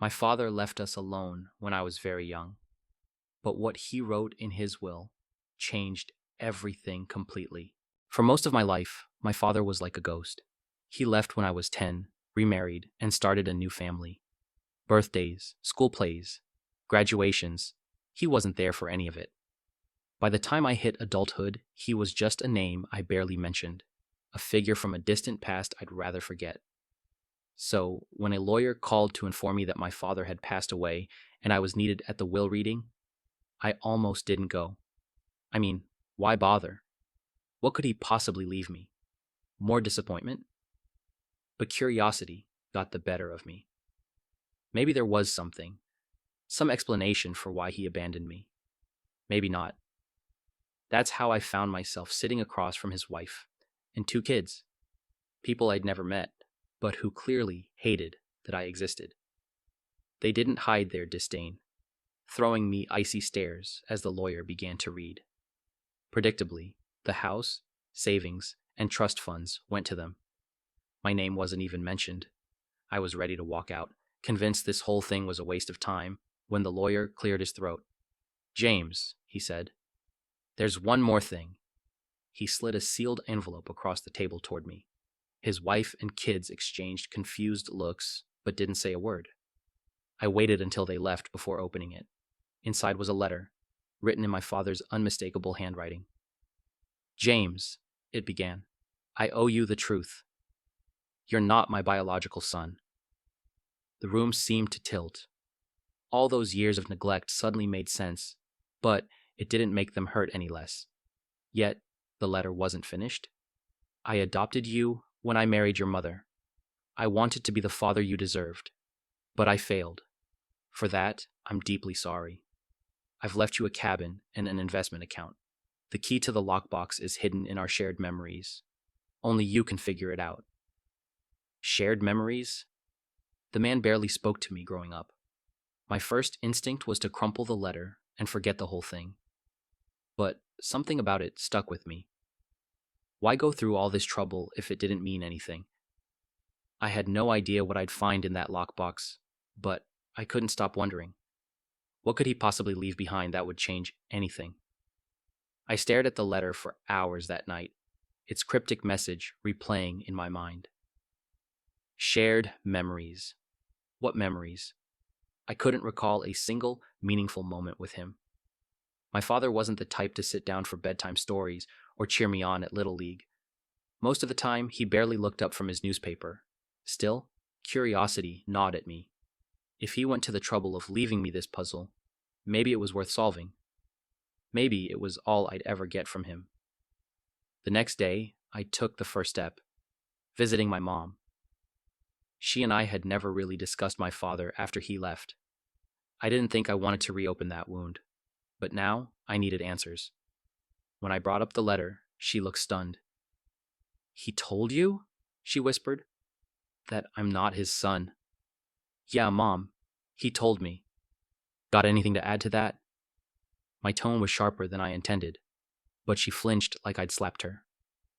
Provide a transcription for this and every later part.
My father left us alone when I was very young, but what he wrote in his will changed everything completely. For most of my life, my father was like a ghost. He left when I was 10, remarried, and started a new family. Birthdays, school plays, graduations, he wasn't there for any of it. By the time I hit adulthood, he was just a name I barely mentioned, a figure from a distant past I'd rather forget. So, when a lawyer called to inform me that my father had passed away and I was needed at the will reading, I almost didn't go. I mean, why bother? What could he possibly leave me? More disappointment? But curiosity got the better of me. Maybe there was something, some explanation for why he abandoned me. Maybe not. That's how I found myself sitting across from his wife and two kids, people I'd never met, but who clearly hated that I existed. They didn't hide their disdain, throwing me icy stares as the lawyer began to read. Predictably, the house, savings, and trust funds went to them. My name wasn't even mentioned. I was ready to walk out, convinced this whole thing was a waste of time, when the lawyer cleared his throat. "James," he said, "there's one more thing." He slid a sealed envelope across the table toward me. His wife and kids exchanged confused looks, but didn't say a word. I waited until they left before opening it. Inside was a letter, written in my father's unmistakable handwriting. "James," it began, "I owe you the truth. You're not my biological son." The room seemed to tilt. All those years of neglect suddenly made sense, but it didn't make them hurt any less. Yet, the letter wasn't finished. "I adopted you when I married your mother. I wanted to be the father you deserved, but I failed. For that, I'm deeply sorry. I've left you a cabin and an investment account. The key to the lockbox is hidden in our shared memories. Only you can figure it out." Shared memories? The man barely spoke to me growing up. My first instinct was to crumple the letter and forget the whole thing. But something about it stuck with me. Why go through all this trouble if it didn't mean anything? I had no idea what I'd find in that lockbox, but I couldn't stop wondering. What could he possibly leave behind that would change anything? I stared at the letter for hours that night, its cryptic message replaying in my mind. Shared memories. What memories? I couldn't recall a single meaningful moment with him. My father wasn't the type to sit down for bedtime stories or cheer me on at Little League. Most of the time, he barely looked up from his newspaper. Still, curiosity gnawed at me. If he went to the trouble of leaving me this puzzle, maybe it was worth solving. Maybe it was all I'd ever get from him. The next day, I took the first step, visiting my mom. She and I had never really discussed my father after he left. I didn't think I wanted to reopen that wound, but now I needed answers. When I brought up the letter, she looked stunned. "He told you?" she whispered. "That I'm not his son." "Yeah, Mom, he told me." "Got anything to add to that?" My tone was sharper than I intended, but she flinched like I'd slapped her.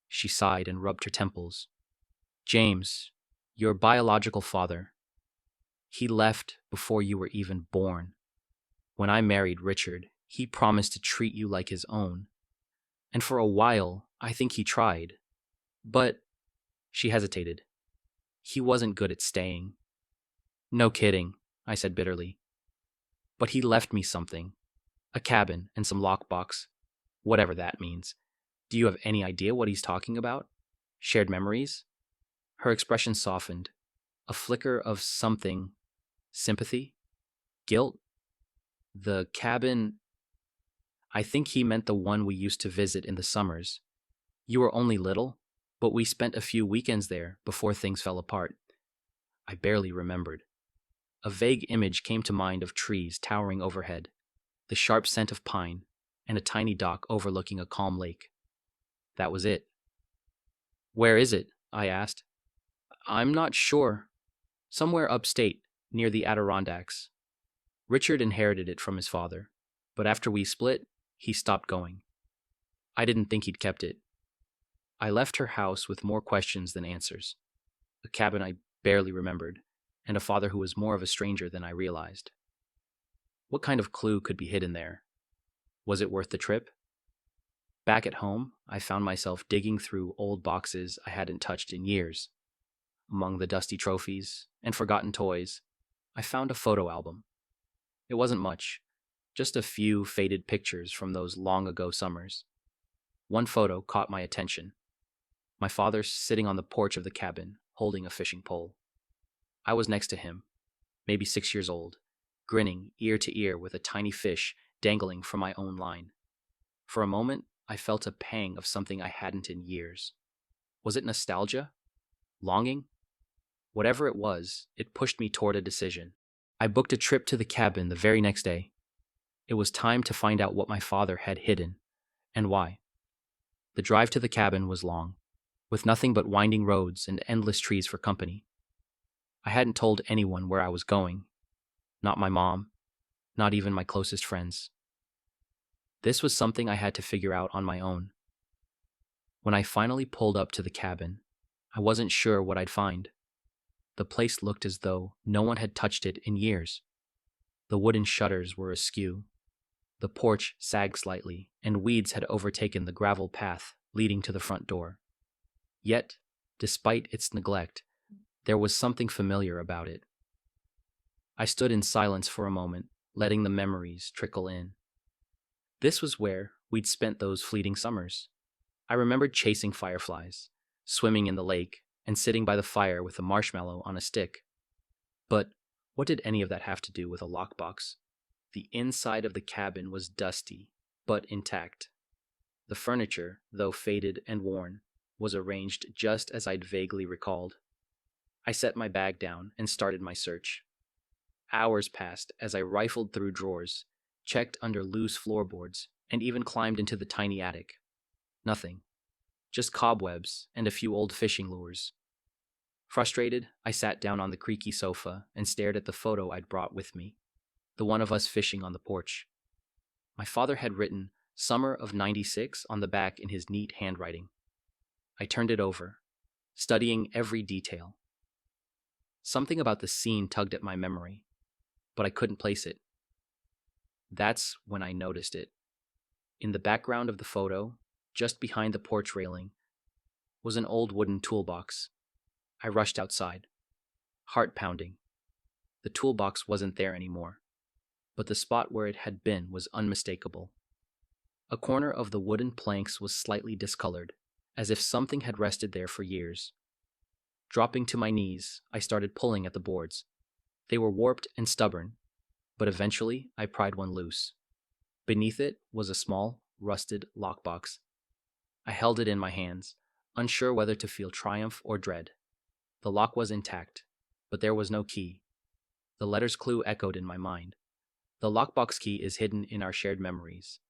She sighed and rubbed her temples. "James, your biological father, he left before you were even born. When I married Richard, he promised to treat you like his own. And for a while, I think he tried. But," she hesitated, "he wasn't good at staying." "No kidding," I said bitterly. "But he left me something. A cabin and some lockbox. Whatever that means. Do you have any idea what he's talking about? Shared memories?" Her expression softened. A flicker of something. Sympathy? Guilt? "The cabin..." "I think he meant the one we used to visit in the summers. You were only little, but we spent a few weekends there before things fell apart." I barely remembered. A vague image came to mind of trees towering overhead, the sharp scent of pine, and a tiny dock overlooking a calm lake. That was it. "Where is it?" I asked. "I'm not sure. Somewhere upstate, near the Adirondacks. Richard inherited it from his father, but after we split, he stopped going. I didn't think he'd kept it." I left her house with more questions than answers. A cabin I barely remembered, and a father who was more of a stranger than I realized. What kind of clue could be hidden there? Was it worth the trip? Back at home, I found myself digging through old boxes I hadn't touched in years. Among the dusty trophies and forgotten toys, I found a photo album. It wasn't much, just a few faded pictures from those long ago summers. One photo caught my attention. My father sitting on the porch of the cabin, holding a fishing pole. I was next to him, maybe 6 years old, grinning ear to ear with a tiny fish dangling from my own line. For a moment, I felt a pang of something I hadn't in years. Was it nostalgia? Longing? Whatever it was, it pushed me toward a decision. I booked a trip to the cabin the very next day. It was time to find out what my father had hidden, and why. The drive to the cabin was long, with nothing but winding roads and endless trees for company. I hadn't told anyone where I was going. Not my mom, not even my closest friends. This was something I had to figure out on my own. When I finally pulled up to the cabin, I wasn't sure what I'd find. The place looked as though no one had touched it in years. The wooden shutters were askew. The porch sagged slightly, and weeds had overtaken the gravel path leading to the front door. Yet, despite its neglect, there was something familiar about it. I stood in silence for a moment, letting the memories trickle in. This was where we'd spent those fleeting summers. I remembered chasing fireflies, swimming in the lake, and sitting by the fire with a marshmallow on a stick. But what did any of that have to do with a lockbox? The inside of the cabin was dusty, but intact. The furniture, though faded and worn, was arranged just as I'd vaguely recalled. I set my bag down and started my search. Hours passed as I rifled through drawers, checked under loose floorboards, and even climbed into the tiny attic. Nothing. Just cobwebs and a few old fishing lures. Frustrated, I sat down on the creaky sofa and stared at the photo I'd brought with me, the one of us fishing on the porch. My father had written "Summer of '96" on the back in his neat handwriting. I turned it over, studying every detail. Something about the scene tugged at my memory, but I couldn't place it. That's when I noticed it. In the background of the photo, just behind the porch railing, was an old wooden toolbox. I rushed outside, heart pounding. The toolbox wasn't there anymore, but the spot where it had been was unmistakable. A corner of the wooden planks was slightly discolored, as if something had rested there for years. Dropping to my knees, I started pulling at the boards. They were warped and stubborn, but eventually I pried one loose. Beneath it was a small, rusted lockbox. I held it in my hands, unsure whether to feel triumph or dread. The lock was intact, but there was no key. The letter's clue echoed in my mind. The lockbox key is hidden in our shared memories.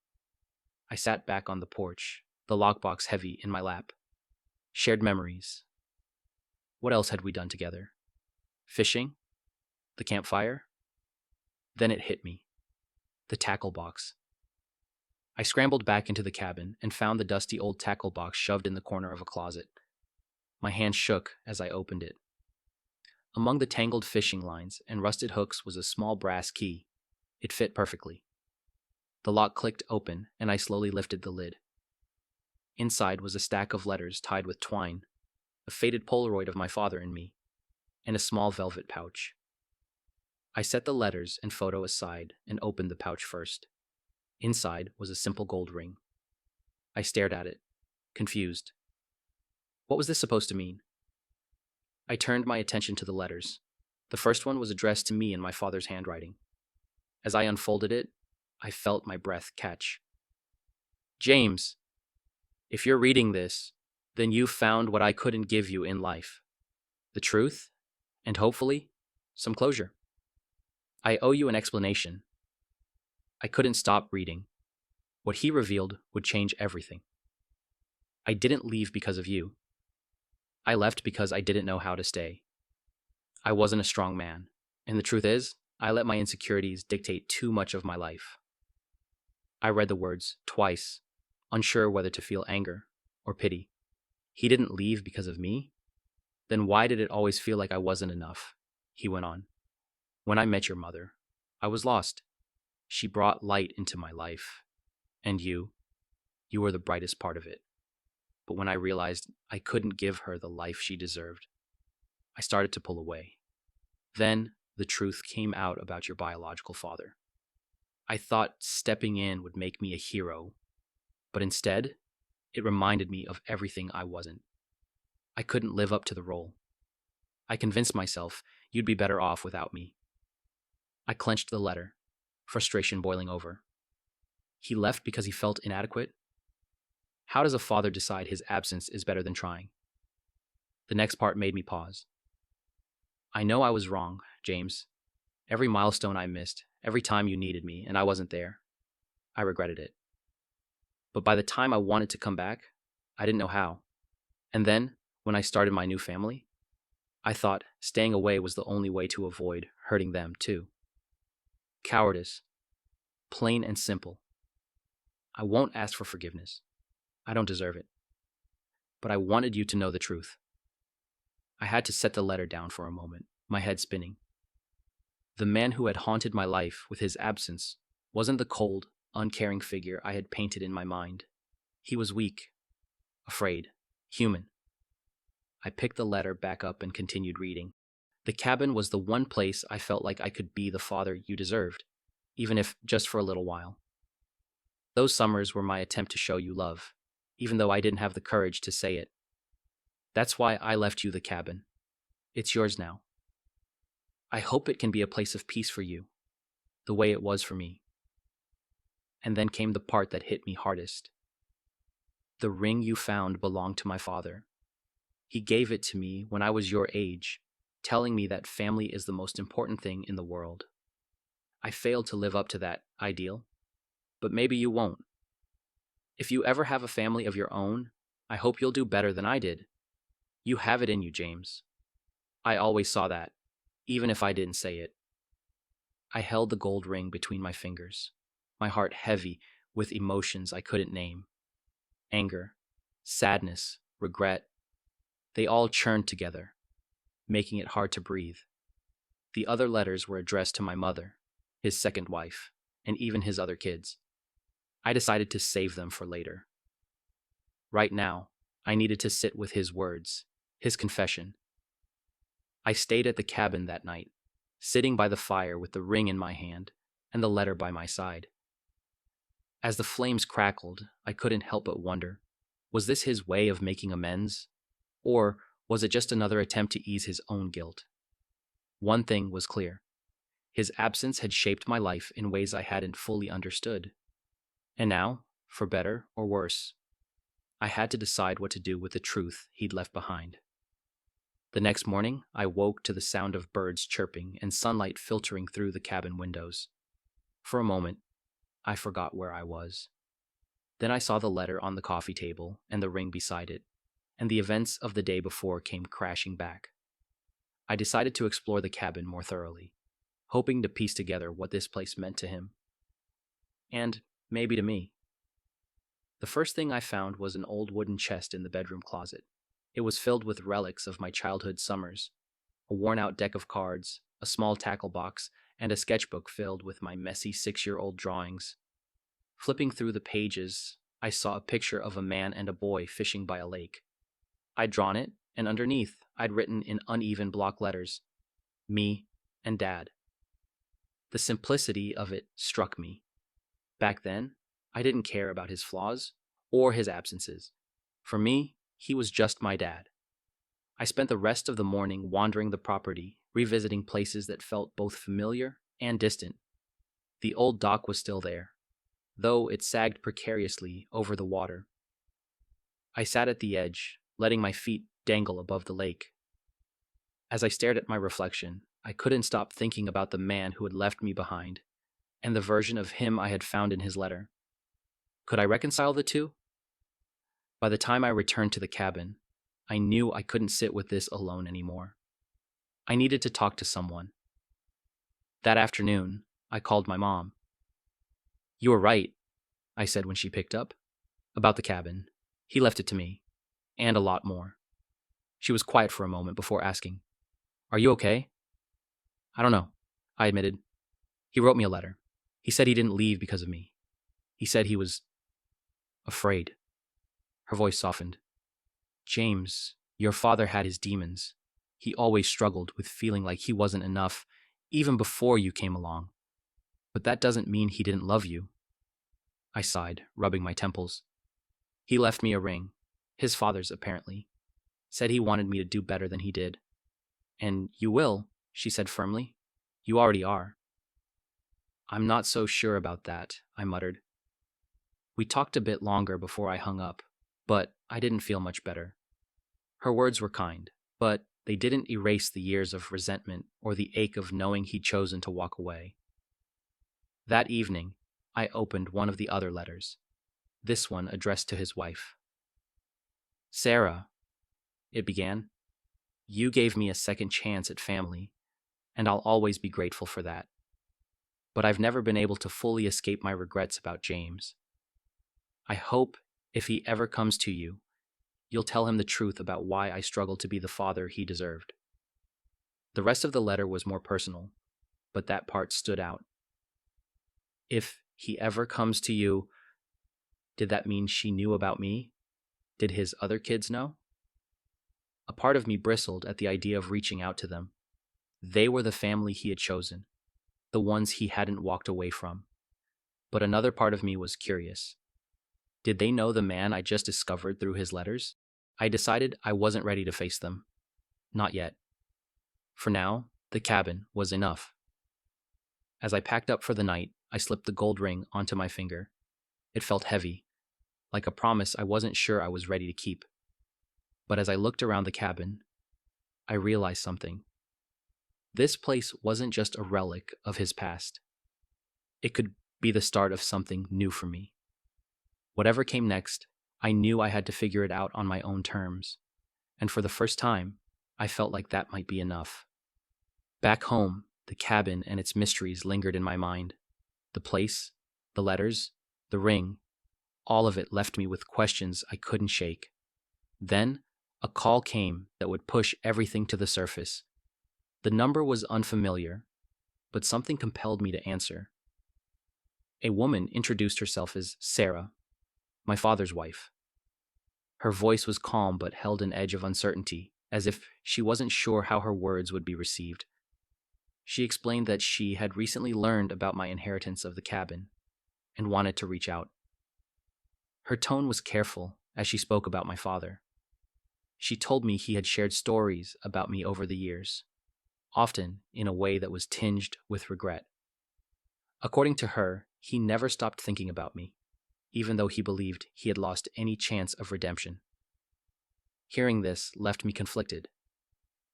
I sat back on the porch, the lockbox heavy in my lap. Shared memories. What else had we done together? Fishing? The campfire? Then it hit me. The tackle box. I scrambled back into the cabin and found the dusty old tackle box shoved in the corner of a closet. My hand shook as I opened it. Among the tangled fishing lines and rusted hooks was a small brass key. It fit perfectly. The lock clicked open, and I slowly lifted the lid. Inside was a stack of letters tied with twine, a faded Polaroid of my father and me, and a small velvet pouch. I set the letters and photo aside and opened the pouch first. Inside was a simple gold ring. I stared at it, confused. What was this supposed to mean? I turned my attention to the letters. The first one was addressed to me in my father's handwriting. As I unfolded it, I felt my breath catch. James, if you're reading this, then you've found what I couldn't give you in life. The truth, and hopefully, some closure. I owe you an explanation. I couldn't stop reading. What he revealed would change everything. I didn't leave because of you. I left because I didn't know how to stay. I wasn't a strong man, and the truth is, I let my insecurities dictate too much of my life. I read the words twice, unsure whether to feel anger or pity. He didn't leave because of me? Then why did it always feel like I wasn't enough? he went on. When I met your mother, I was lost. She brought light into my life. And you were the brightest part of it. But when I realized I couldn't give her the life she deserved, I started to pull away. Then the truth came out about your biological father. I thought stepping in would make me a hero, but instead, it reminded me of everything I wasn't. I couldn't live up to the role. I convinced myself you'd be better off without me. I clenched the letter, frustration boiling over. He left because he felt inadequate? How does a father decide his absence is better than trying? The next part made me pause. I know I was wrong, James. Every milestone I missed, every time you needed me and I wasn't there, I regretted it. But by the time I wanted to come back, I didn't know how. And then, when I started my new family, I thought staying away was the only way to avoid hurting them too. Cowardice. Plain and simple. I won't ask for forgiveness. I don't deserve it. But I wanted you to know the truth. I had to set the letter down for a moment, my head spinning. The man who had haunted my life with his absence wasn't the cold, uncaring figure I had painted in my mind. He was weak, afraid, human. I picked the letter back up and continued reading. The cabin was the one place I felt like I could be the father you deserved, even if just for a little while. Those summers were my attempt to show you love, even though I didn't have the courage to say it. That's why I left you the cabin. It's yours now. I hope it can be a place of peace for you, the way it was for me. And then came the part that hit me hardest. The ring you found belonged to my father. He gave it to me when I was your age, telling me that family is the most important thing in the world. I failed to live up to that ideal, but maybe you won't. If you ever have a family of your own, I hope you'll do better than I did. You have it in you, James. I always saw that, even if I didn't say it. I held the gold ring between my fingers, my heart heavy with emotions I couldn't name. Anger, sadness, regret. They all churned together, making it hard to breathe. The other letters were addressed to my mother, his second wife, and even his other kids. I decided to save them for later. Right now, I needed to sit with his words, his confession. I stayed at the cabin that night, sitting by the fire with the ring in my hand and the letter by my side. As the flames crackled, I couldn't help but wonder, was this his way of making amends? Or was it just another attempt to ease his own guilt? One thing was clear. His absence had shaped my life in ways I hadn't fully understood. And now, for better or worse, I had to decide what to do with the truth he'd left behind. The next morning, I woke to the sound of birds chirping and sunlight filtering through the cabin windows. For a moment, I forgot where I was. Then I saw the letter on the coffee table and the ring beside it, and the events of the day before came crashing back. I decided to explore the cabin more thoroughly, hoping to piece together what this place meant to him. And maybe to me. The first thing I found was an old wooden chest in the bedroom closet. It was filled with relics of my childhood summers, a worn-out deck of cards, a small tackle box, and a sketchbook filled with my messy 6-year-old drawings. Flipping through the pages, I saw a picture of a man and a boy fishing by a lake. I'd drawn it, and underneath, I'd written in uneven block letters, "Me and Dad." The simplicity of it struck me. Back then, I didn't care about his flaws or his absences. For me, he was just my dad. I spent the rest of the morning wandering the property, revisiting places that felt both familiar and distant. The old dock was still there, though it sagged precariously over the water. I sat at the edge, letting my feet dangle above the lake. As I stared at my reflection, I couldn't stop thinking about the man who had left me behind, and the version of him I had found in his letter. Could I reconcile the two? By the time I returned to the cabin, I knew I couldn't sit with this alone anymore. I needed to talk to someone. That afternoon, I called my mom. "You were right," I said when she picked up. "About the cabin. He left it to me. And a lot more." She was quiet for a moment before asking, "Are you okay?" I don't know, I admitted. He wrote me a letter. He said he didn't leave because of me. He said he was afraid. Her voice softened. James, your father had his demons. He always struggled with feeling like he wasn't enough, even before you came along. But that doesn't mean he didn't love you. I sighed, rubbing my temples. He left me a ring, his father's apparently. Said he wanted me to do better than he did. And you will, she said firmly. You already are. I'm not so sure about that, I muttered. We talked a bit longer before I hung up, but I didn't feel much better. Her words were kind, but they didn't erase the years of resentment or the ache of knowing he'd chosen to walk away. That evening, I opened one of the other letters, this one addressed to his wife. Sarah, it began, you gave me a second chance at family, and I'll always be grateful for that. But I've never been able to fully escape my regrets about James. I hope, if he ever comes to you, you'll tell him the truth about why I struggled to be the father he deserved. The rest of the letter was more personal, but that part stood out. If he ever comes to you, did that mean she knew about me? Did his other kids know? A part of me bristled at the idea of reaching out to them. They were the family he had chosen, the ones he hadn't walked away from. But another part of me was curious. Did they know the man I just discovered through his letters? I decided I wasn't ready to face them. Not yet. For now, the cabin was enough. As I packed up for the night, I slipped the gold ring onto my finger. It felt heavy, like a promise I wasn't sure I was ready to keep. But as I looked around the cabin, I realized something. This place wasn't just a relic of his past. It could be the start of something new for me. Whatever came next, I knew I had to figure it out on my own terms. And for the first time, I felt like that might be enough. Back home, the cabin and its mysteries lingered in my mind. The place, the letters, the ring, all of it left me with questions I couldn't shake. Then, a call came that would push everything to the surface. The number was unfamiliar, but something compelled me to answer. A woman introduced herself as Sarah, my father's wife. Her voice was calm but held an edge of uncertainty, as if she wasn't sure how her words would be received. She explained that she had recently learned about my inheritance of the cabin and wanted to reach out. Her tone was careful as she spoke about my father. She told me he had shared stories about me over the years, often in a way that was tinged with regret. According to her, he never stopped thinking about me, even though he believed he had lost any chance of redemption. Hearing this left me conflicted.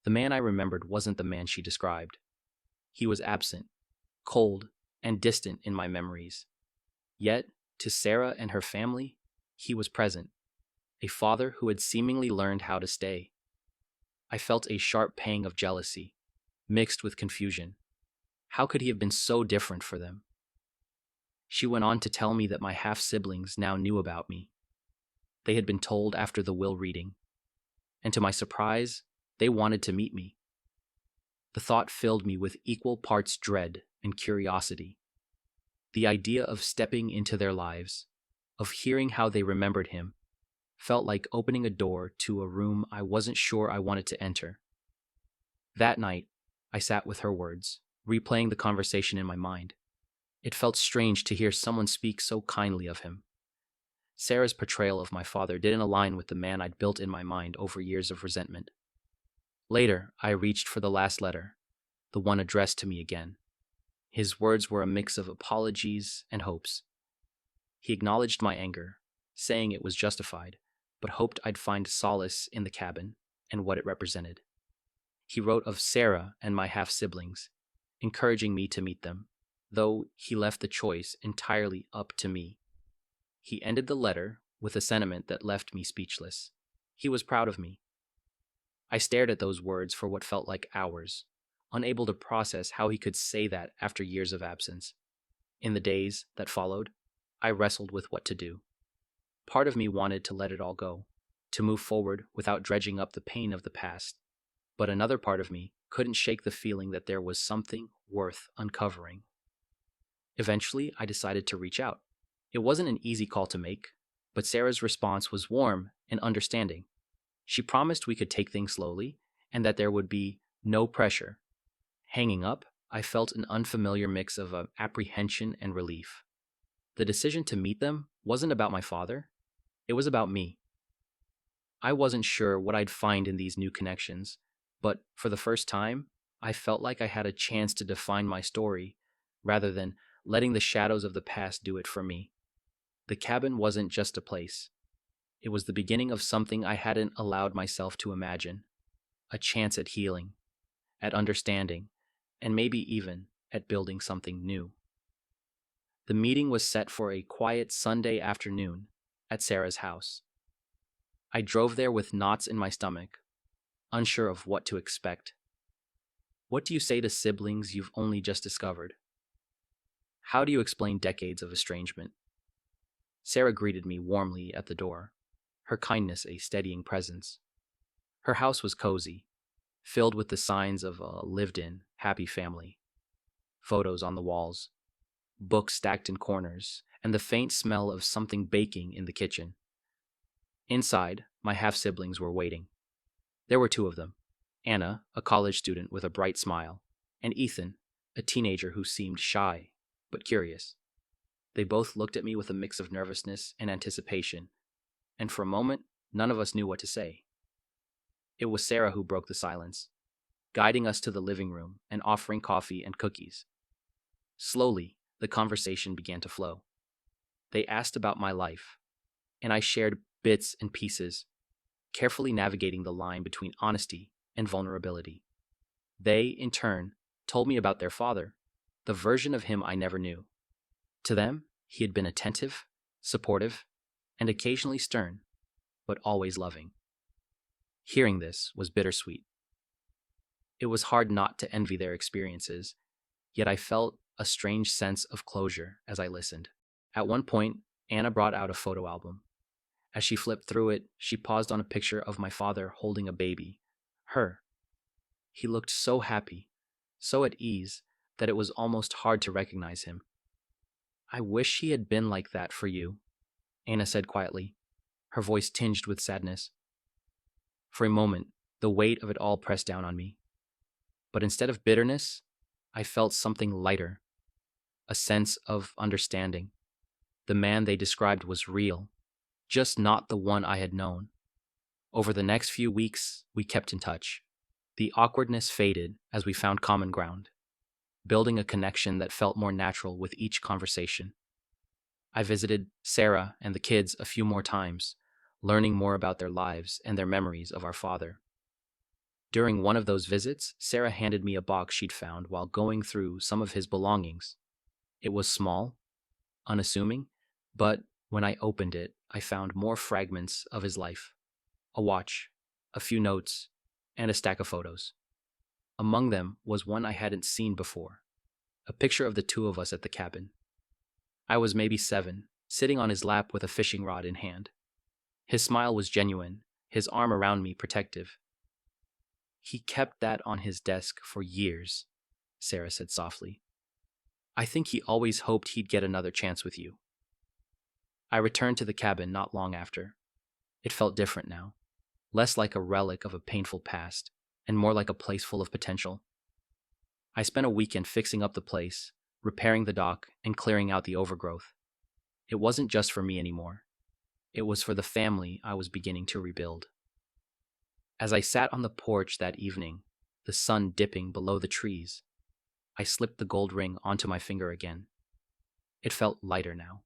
The man I remembered wasn't the man she described. He was absent, cold, and distant in my memories. Yet, to Sarah and her family, he was present, a father who had seemingly learned how to stay. I felt a sharp pang of jealousy, mixed with confusion. How could he have been so different for them? She went on to tell me that my half-siblings now knew about me. They had been told after the will reading, and to my surprise, they wanted to meet me. The thought filled me with equal parts dread and curiosity. The idea of stepping into their lives, of hearing how they remembered him, felt like opening a door to a room I wasn't sure I wanted to enter. That night, I sat with her words, replaying the conversation in my mind. It felt strange to hear someone speak so kindly of him. Sarah's portrayal of my father didn't align with the man I'd built in my mind over years of resentment. Later, I reached for the last letter, the one addressed to me again. His words were a mix of apologies and hopes. He acknowledged my anger, saying it was justified, but hoped I'd find solace in the cabin and what it represented. He wrote of Sarah and my half-siblings, encouraging me to meet them, though he left the choice entirely up to me. He ended the letter with a sentiment that left me speechless. He was proud of me. I stared at those words for what felt like hours, unable to process how he could say that after years of absence. In the days that followed, I wrestled with what to do. Part of me wanted to let it all go, to move forward without dredging up the pain of the past. But another part of me couldn't shake the feeling that there was something worth uncovering. Eventually, I decided to reach out. It wasn't an easy call to make, but Sarah's response was warm and understanding. She promised we could take things slowly and that there would be no pressure. Hanging up, I felt an unfamiliar mix of apprehension and relief. The decision to meet them wasn't about my father, it was about me. I wasn't sure what I'd find in these new connections, but for the first time, I felt like I had a chance to define my story rather than letting the shadows of the past do it for me. The cabin wasn't just a place, it was the beginning of something I hadn't allowed myself to imagine, a chance at healing, at understanding, and maybe even at building something new. The meeting was set for a quiet Sunday afternoon at Sarah's house. I drove there with knots in my stomach, unsure of what to expect. What do you say to siblings you've only just discovered? How do you explain decades of estrangement? Sarah greeted me warmly at the door, her kindness a steadying presence. Her house was cozy, filled with the signs of a lived-in, happy family. Photos on the walls, books stacked in corners, and the faint smell of something baking in the kitchen. Inside, my half-siblings were waiting. There were two of them, Anna, a college student with a bright smile, and Ethan, a teenager who seemed shy but curious. They both looked at me with a mix of nervousness and anticipation, and for a moment, none of us knew what to say. It was Sarah who broke the silence, guiding us to the living room and offering coffee and cookies. Slowly, the conversation began to flow. They asked about my life, and I shared bits and pieces, carefully navigating the line between honesty and vulnerability. They, in turn, told me about their father, the version of him I never knew. To them, he had been attentive, supportive, and occasionally stern, but always loving. Hearing this was bittersweet. It was hard not to envy their experiences, yet I felt a strange sense of closure as I listened. At one point, Anna brought out a photo album. As she flipped through it, she paused on a picture of my father holding a baby, her. He looked so happy, so at ease, that it was almost hard to recognize him. "I wish he had been like that for you," Anna said quietly, her voice tinged with sadness. For a moment, the weight of it all pressed down on me. But instead of bitterness, I felt something lighter, a sense of understanding. The man they described was real, just not the one I had known. Over the next few weeks, we kept in touch. The awkwardness faded as we found common ground, building a connection that felt more natural with each conversation. I visited Sarah and the kids a few more times, learning more about their lives and their memories of our father. During one of those visits, Sarah handed me a box she'd found while going through some of his belongings. It was small, unassuming, but when I opened it, I found more fragments of his life. A watch, a few notes, and a stack of photos. Among them was one I hadn't seen before, a picture of the two of us at the cabin. I was maybe 7, sitting on his lap with a fishing rod in hand. His smile was genuine, his arm around me protective. "He kept that on his desk for years," Sarah said softly. "I think he always hoped he'd get another chance with you." I returned to the cabin not long after. It felt different now, less like a relic of a painful past, and more like a place full of potential. I spent a weekend fixing up the place, repairing the dock, and clearing out the overgrowth. It wasn't just for me anymore. It was for the family I was beginning to rebuild. As I sat on the porch that evening, the sun dipping below the trees, I slipped the gold ring onto my finger again. It felt lighter now,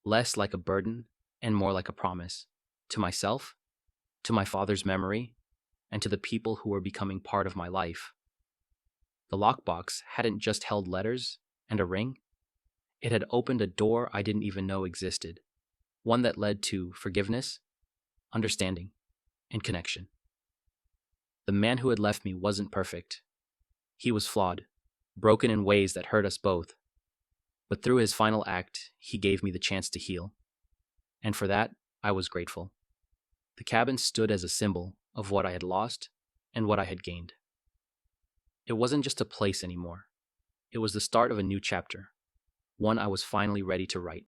less like a burden and more like a promise, to myself, to my father's memory, and to the people who were becoming part of my life. The lockbox hadn't just held letters and a ring. It had opened a door I didn't even know existed, one that led to forgiveness, understanding, and connection. The man who had left me wasn't perfect. He was flawed, broken in ways that hurt us both. But through his final act, he gave me the chance to heal. And for that, I was grateful. The cabin stood as a symbol of what I had lost and what I had gained. It wasn't just a place anymore. It was the start of a new chapter, one I was finally ready to write.